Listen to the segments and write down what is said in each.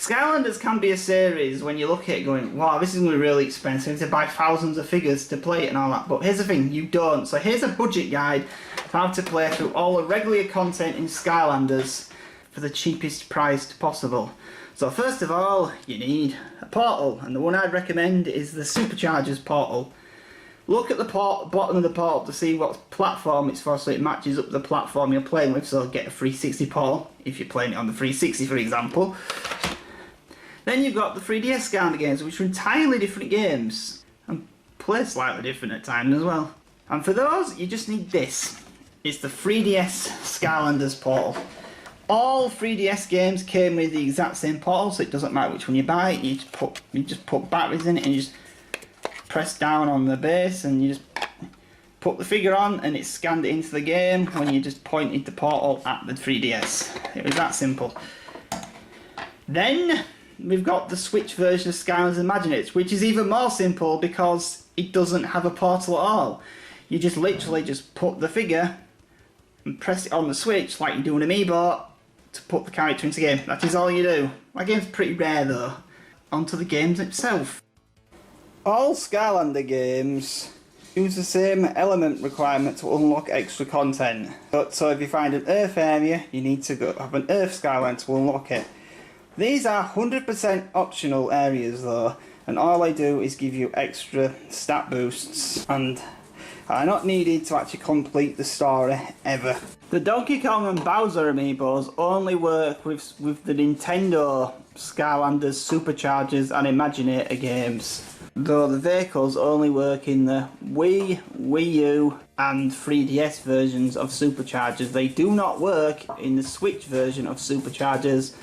Skylanders can be a series when you look at it going, wow, this is going to be really expensive, you have to buy thousands of figures to play it and all that, but here's the thing, you don't. So here's a budget guide of how to play through all the regular content in Skylanders for the cheapest price possible. So first of all, you need a portal, and the one I'd recommend is the Superchargers portal. Look at the bottom of the portal to see what platform it's for, so it matches up the platform you're playing with, so get a 360 portal, if you're playing it on the 360 for example. Then you've got the 3DS Skylander games, which are entirely different games, and play slightly different at times as well. And for those, you just need this. It's the 3DS Skylanders portal. All 3DS games came with the exact same portal, so it doesn't matter which one you buy, you just put batteries in it and you just press down on the base and you just put the figure on and it's scanned it into the game when you just pointed the portal at the 3DS. It was that simple. Then we've got the Switch version of Skylanders Imaginate, which is even more simple because it doesn't have a portal at all. You just literally just put the figure and press it on the Switch like you do an Amiibo to put the character into the game. That is all you do. My game's pretty rare though. Onto the games itself. All Skylander games use the same element requirement to unlock extra content. So if you find an Earth area, you need to go have an Earth Skyline to unlock it. These are 100% optional areas though, and all I do is give you extra stat boosts and are not needed to actually complete the story ever. The Donkey Kong and Bowser amiibos only work with the Nintendo Skylanders, Superchargers and Imaginator games, though the vehicles only work in the Wii, Wii U and 3DS versions of Superchargers. They do not work in the Switch version of Superchargers,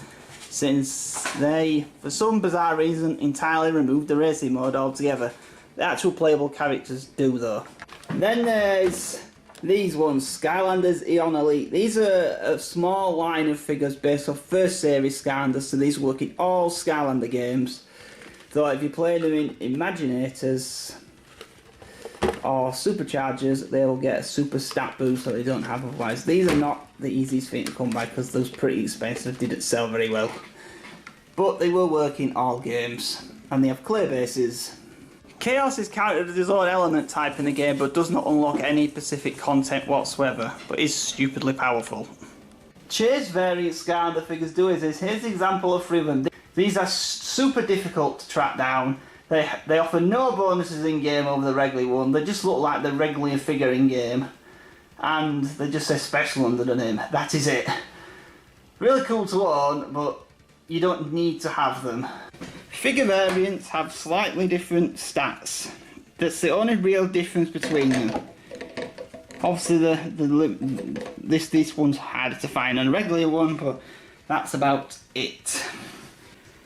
since they, for some bizarre reason, entirely removed the racing mode altogether. The actual playable characters do though. Then there's these ones, Skylanders Eon Elite. These are a small line of figures based off first series Skylanders, so these work in all Skylander games. Though if you play them in Imaginators or Superchargers, they will get a super stat boost that they don't have otherwise. These are not the easiest thing to come by because those are pretty expensive, didn't sell very well. But they will work in all games, and they have clear bases. Chaos is counted as his own element type in the game, but does not unlock any specific content whatsoever, but is stupidly powerful. Chase variant Skylander figures do is this. Here's an example of 3 of them. These are super difficult to track down. They offer no bonuses in game over the regular one. They just look like the regular figure in game, and they just say special under the name. That is it. Really cool to own, but you don't need to have them. Figure variants have slightly different stats. That's the only real difference between them. Obviously this one's harder to find than a regular one, but that's about it.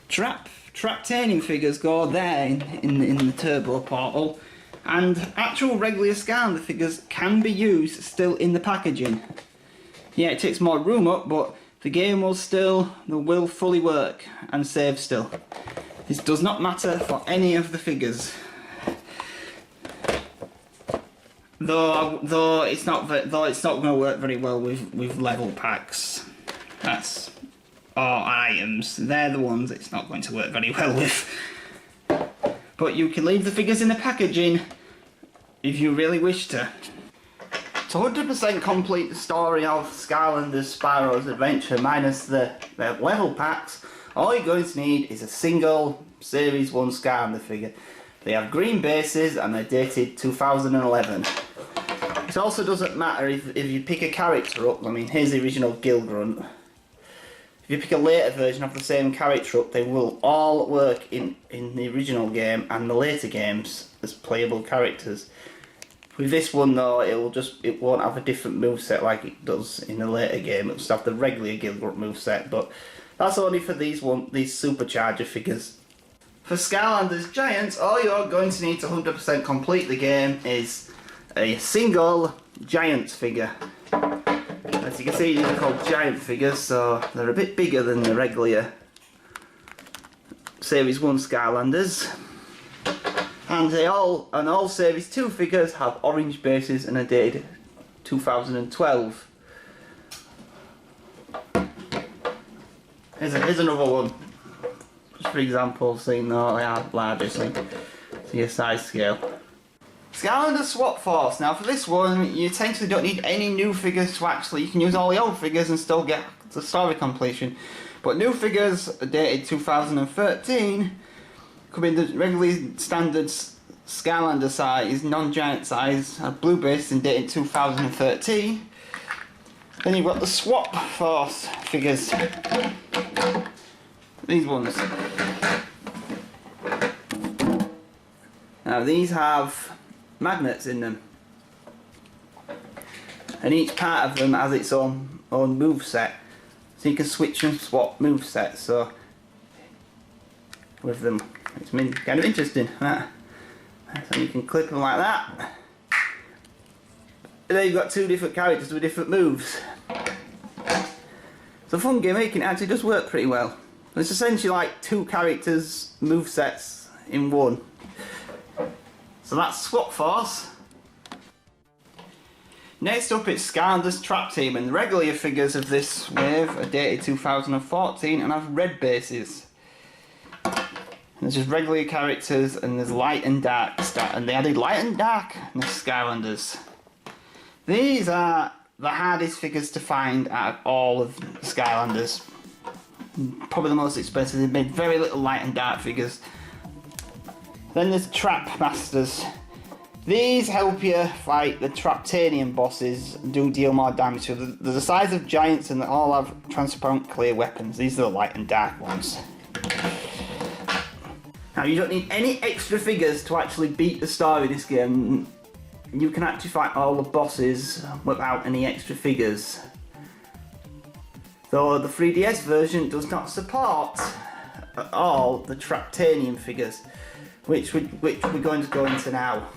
Traptanium figures go there in the turbo portal, and actual regular Skylander figures can be used still in the packaging. Yeah, it takes more room up, but the game will fully work and save still. This does not matter for any of the figures. Though it's not going to work very well with level packs. Or items. They're the ones it's not going to work very well with. But you can leave the figures in the packaging if you really wish to. To 100% complete the story of Skylanders Spyro's Adventure minus the level packs, all you're going to need is a single Series 1 Skylander figure. They have green bases and they're dated 2011. It also doesn't matter if you pick a character up. I mean, here's the original Gilgrunt. If you pick a later version of the same character up, they will all work in the original game and the later games as playable characters. With this one though, it won't have a different moveset like it does in the later game. It'll just have the regular Gilgrunt moveset, but that's only for these Supercharger figures. For Skylanders Giants, all you're going to need to 100% complete the game is a single Giants figure. As you can see, these are called Giant figures, so they're a bit bigger than the regular Series 1 Skylanders. And all Series 2 figures have orange bases and are dated 2012. Here's another one. for example, so you know they are larger, so your size scale. Skylanders Swap Force. Now for this one, you essentially don't need any new figures to actually, you can use all the old figures and still get the story completion. But new figures are dated 2013, come in the regularly standard Skylander size, non-giant size, blue base and dated 2013. Then you've got the Swap Force figures. These ones. Now these have magnets in them, and each part of them has its own move set, so you can switch and swap move sets. So with them, it's kind of interesting. So you can click them like that, and then you've got two different characters with different moves. It's a fun gimmick and it actually does work pretty well. It's essentially like two characters move sets in one. So that's Swap Force. Next up it's Skylanders Trap Team, and the regular figures of this wave are dated 2014 and have red bases. And there's just regular characters and there's light and dark, and they added light and dark in the Skylanders. These are the hardest figures to find out of all of the Skylanders. Probably the most expensive. They've made very little light and dark figures. Then there's Trap Masters. These help you fight the Traptanian bosses and deal more damage. So they're the size of giants and they all have transparent clear weapons. These are the light and dark ones. Now you don't need any extra figures to actually beat the story in this game. You can actually fight all the bosses without any extra figures. Though the 3DS version does not support at all the Traptanian figures, which we're going to go into now.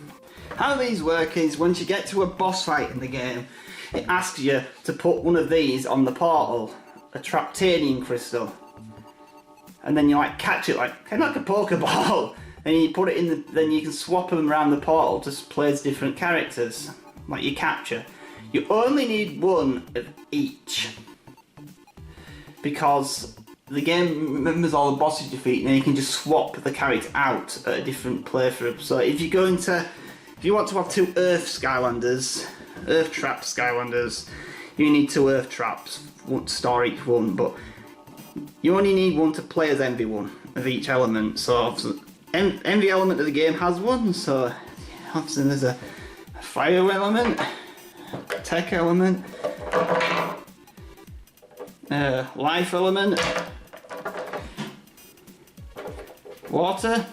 How these work is once you get to a boss fight in the game, it asks you to put one of these on the portal, a Traptanian crystal, and then you like catch it kind of like a Pokeball, and you put it in then you can swap them around the portal to play as different characters, like you capture. You only need one of each, because the game remembers all the bosses you defeat, and then you can just swap the character out at a different playthrough. So if you want to have two Earth Skylanders, Earth Trap Skylanders, you need two Earth Traps, one to store each one, but you only need one to play as every one of each element. So every element of the game has one, so obviously there's a fire element, tech element, life element, water,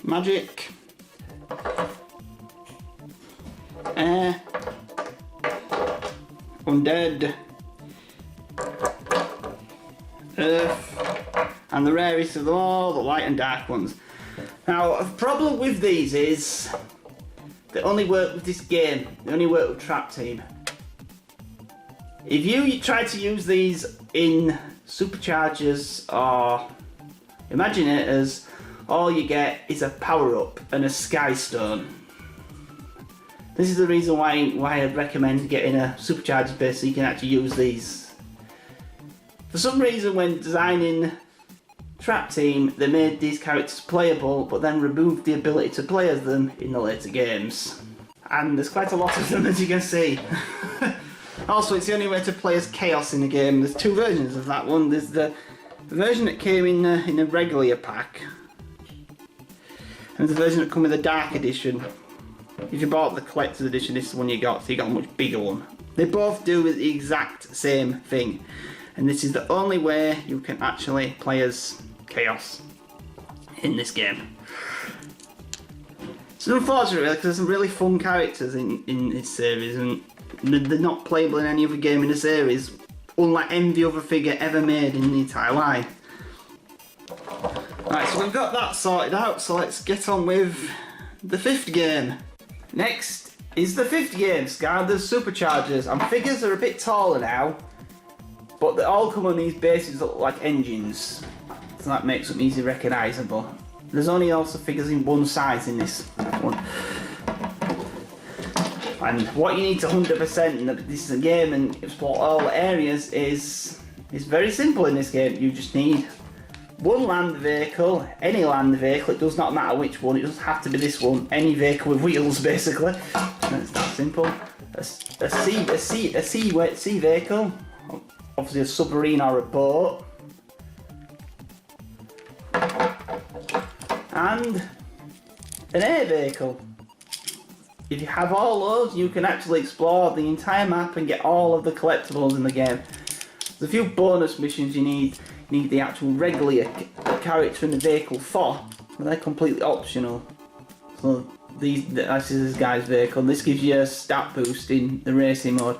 magic, air, undead, earth, and the rarest of all, the light and dark ones. Now, the problem with these is they only work with this game, they only work with Trap Team. If you try to use these in Superchargers or Imaginators, all you get is a power-up and a Sky Stone. This is the reason why I'd recommend getting a Supercharger base so you can actually use these. For some reason when designing Trap Team, they made these characters playable but then removed the ability to play as them in the later games. And there's quite a lot of them, as you can see. Also, it's the only way to play as Chaos in the game. There's two versions of that one. There's the version that came in a regular pack, and there's the version that came with a Dark Edition. If you bought the Collector's Edition, this is the one you got, so you got a much bigger one. They both do the exact same thing, and this is the only way you can actually play as Chaos in this game. It's unfortunate really, because there's some really fun characters in this series, and they're not playable in any other game in the series, unlike any other figure ever made in the entire line. Right, so we've got that sorted out, so let's get on with the fifth game. Next is the fifth game, Skylanders Superchargers, and figures are a bit taller now, but they all come on these bases that look like engines, so that makes them easily recognisable. There's only also figures in one size in this one. And what you need to 100% in this is a game and explore all the areas is very simple in this game. You just need one land vehicle, any land vehicle, it does not matter which one, it doesn't have to be this one, any vehicle with wheels basically. It's that simple. A sea vehicle, obviously a submarine or a boat. And an air vehicle. If you have all those, you can actually explore the entire map and get all of the collectibles in the game. There's a few bonus missions you need. You need the actual regular character in the vehicle for, but they're completely optional. So this is this guy's vehicle, and this gives you a stat boost in the racing mode.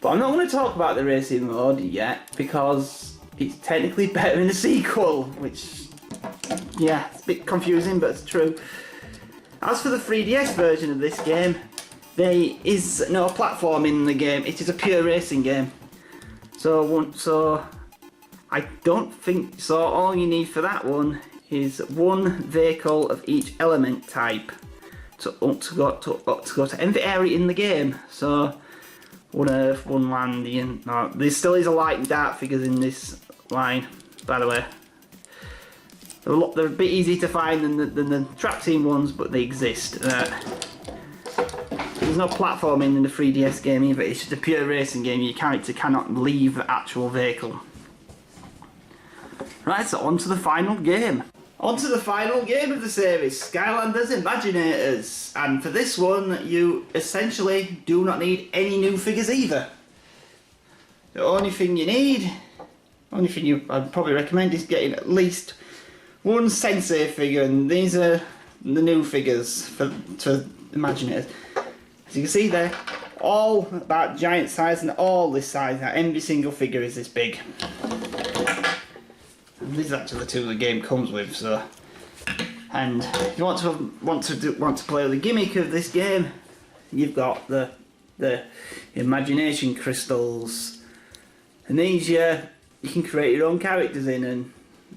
But I'm not going to talk about the racing mode yet, because it's technically better in the sequel, which, yeah, it's a bit confusing, but it's true. As for the 3DS version of this game, there is no platforming in the game. It is a pure racing game. So I don't think so. All you need for that one is one vehicle of each element type to go to every area in the game. So one Earth, one land, and there still is a light and dark figures in this line, by the way. They're a bit easier to find than the track team ones, but they exist. There's no platforming in the 3DS game either. It's just a pure racing game. Your character cannot leave the actual vehicle. Right, so on to the final game. On to the final game of the series, Skylanders Imaginators. And for this one, you essentially do not need any new figures either. The only thing I'd probably recommend is getting at least one Sensei figure, and these are the new figures to Imaginators. As you can see, they're all about giant size and all this size. Now, every single figure is this big. And these are actually the two the game comes with. So, and if you want to play with the gimmick of this game, you've got the imagination crystals, and these you can create your own characters in, and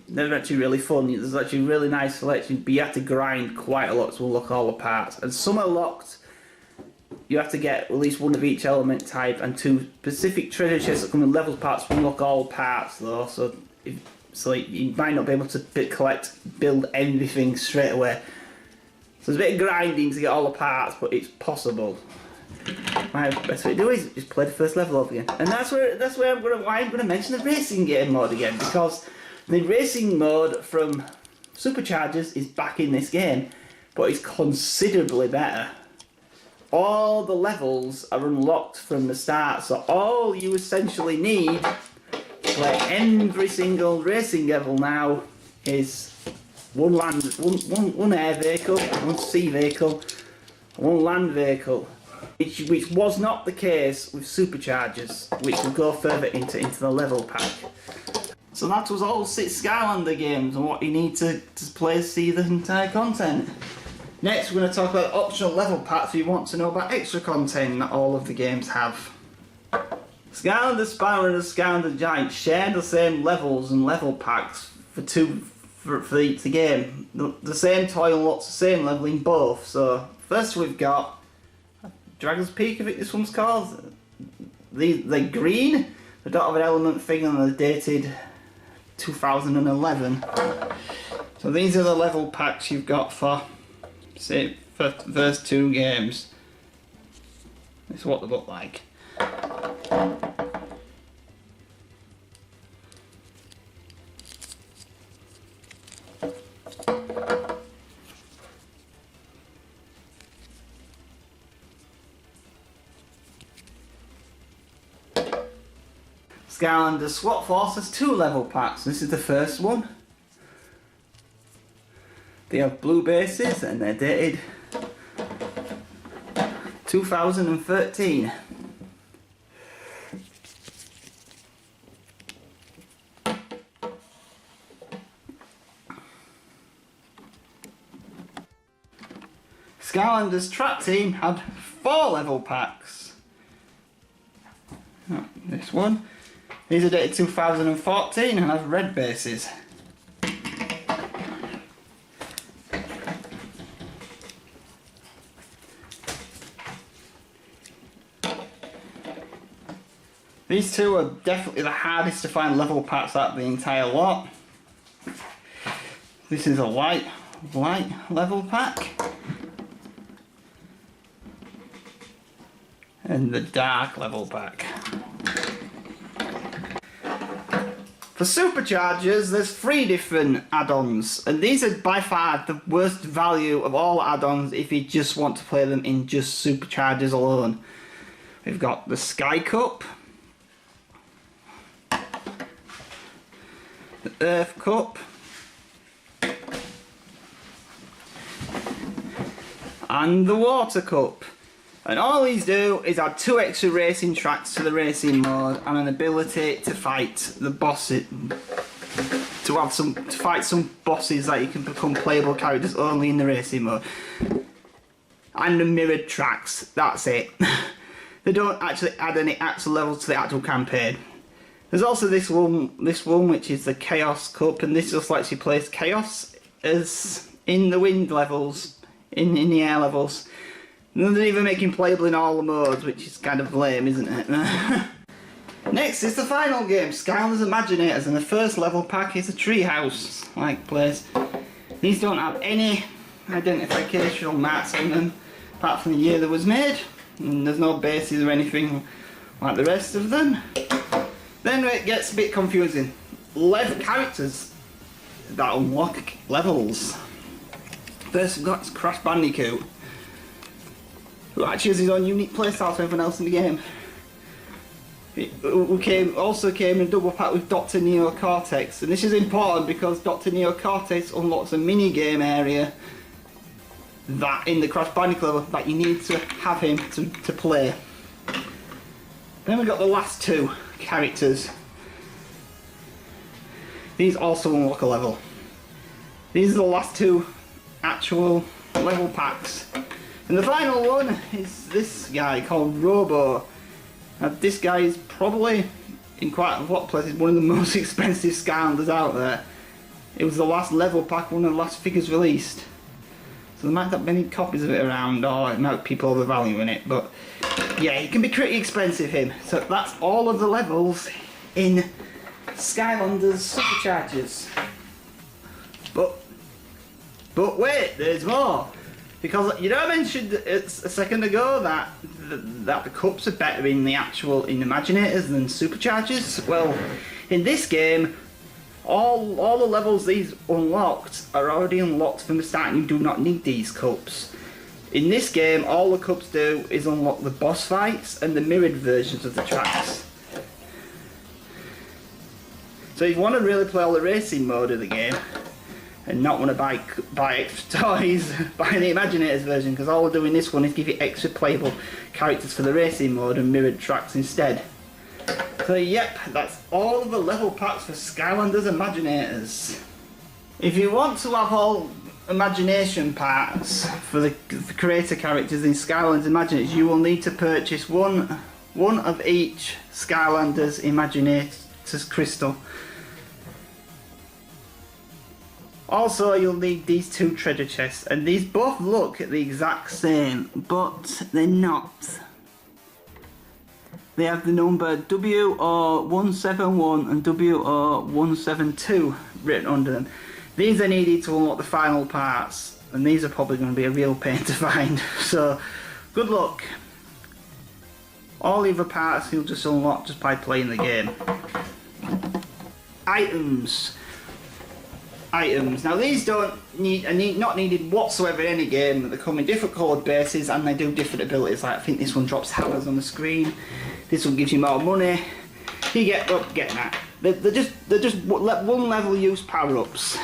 they're actually really fun. There's actually a really nice selection, but you have to grind quite a lot to unlock all the parts. And some are locked. You have to get at least one of each element type and two specific treasure chests that come in level parts to unlock all parts though. So you might not be able to build everything straight away. So there's a bit of grinding to get all the parts, but it's possible. My best way to do is just play the first level over again. And that's why I'm going to mention the racing game mode again, because the racing mode from Superchargers is back in this game, but it's considerably better. All the levels are unlocked from the start, so all you essentially need to play every single racing level now is one air vehicle, one sea vehicle, one land vehicle, which was not the case with Superchargers, which will go further into the level pack. So that was all 6 Skylander games and what you need to play to see the entire content. Next we're going to talk about optional level packs if you want to know about extra content that all of the games have. Skylander Spyro and the Skylander Giant share the same levels and level packs for each game. The same toy unlocks the same level in both. So first we've got Dragon's Peak, I think this one's called. They're green, they don't have an element thing, and they're dated 2011. So these are the level packs you've got for, say, first 2 games. This is what they look like. Skylander SWAT Force has 2 level packs. This is the first one. They have blue bases and they're dated 2013. Skylander's track team had 4 level packs. Oh, this one. These are dated 2014 and have red bases. These 2 are definitely the hardest to find level packs out of the entire lot. This is a light level pack. And the dark level pack. For superchargers, there's 3 different add-ons, and these are by far the worst value of all add-ons if you just want to play them in just superchargers alone. We've got the Sky Cup, the Earth Cup, and the Water Cup. And all these do is add 2 extra racing tracks to the racing mode and an ability to fight the bosses, to fight some bosses that you can become playable characters only in the racing mode. And the mirrored tracks, that's it. They don't actually add any actual levels to the actual campaign. There's also this one which is the Chaos Cup, and this just lets you place Chaos as in the wind levels, in the air levels. It doesn't even make him playable in all the modes, which is kind of lame, isn't it? Next is the final game, Skylanders Imaginators, and the first level pack is a treehouse-like place. These don't have any identificational marks on them, apart from the year that was made, and there's no bases or anything like the rest of them. Then it gets a bit confusing. Characters that unlock levels. First we've got Crash Bandicoot, who actually has his own unique playstyle to everyone else in the game. It also came in a double pack with Dr. Neo Cortex, and this is important because Dr. Neo Cortex unlocks a mini game area that in the Crash Bandicoot level that you need to have him to play. Then we've got the last 2 characters. These also unlock a level. These are the last 2 actual level packs. And the final one is this guy called Robo. Now this guy is probably, in quite a lot of places, one of the most expensive Skylanders out there. It was the last level pack, one of the last figures released. So there might not be many copies of it around, or it might be people overvaluing it, but yeah, it can be pretty expensive, him. So that's all of the levels in Skylanders Superchargers. But wait, there's more. Because I mentioned a second ago that the cups are better in the Imaginators than Superchargers. Well, in this game, all the levels these unlocked are already unlocked from the start, and you do not need these cups. In this game, all the cups do is unlock the boss fights and the mirrored versions of the tracks. So if you want to really play all the racing mode of the game, and not want to buy extra toys, buy the Imaginators version, because all we're doing this one is give you extra playable characters for the racing mode and mirrored tracks instead. So yep, that's all of the level packs for Skylanders Imaginators. If you want to have all imagination parts for the creator characters in Skylanders Imaginators, you will need to purchase one of each Skylanders Imaginators crystal. Also, you'll need these 2 treasure chests, and these both look the exact same, but they're not. They have the number WO171 and WO172 written under them. These are needed to unlock the final parts, and these are probably going to be a real pain to find, so good luck. All the other parts you'll just unlock just by playing the game. Items. Now these not needed whatsoever in any game. They come in different coloured bases and they do different abilities. Like I think this one drops hammers on the screen. This one gives you more money. You get that. They're just one level use power ups.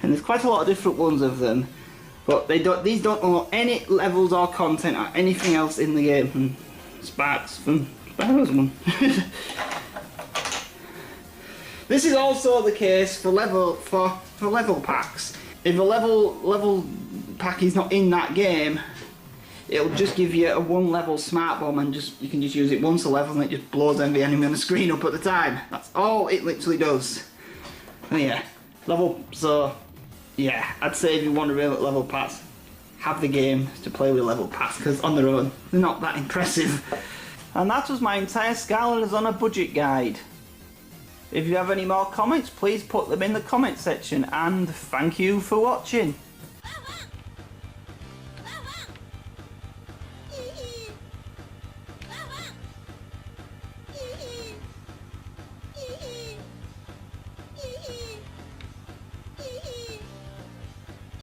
And there's quite a lot of different ones of them. But these don't unlock any levels or content or anything else in the game. And Sparks from Sparrow's one. This is also the case for level packs. If a level pack is not in that game, it'll just give you a 1 level smart bomb, and you can just use it once a level and it just blows every enemy on the screen up at the time. That's all it literally does. And yeah, so yeah, I'd say if you want to really level packs, have the game to play with level packs, because on their own they're not that impressive. And that was my entire Skylanders on a budget guide. If you have any more comments, please put them in the comment section, and thank you for watching.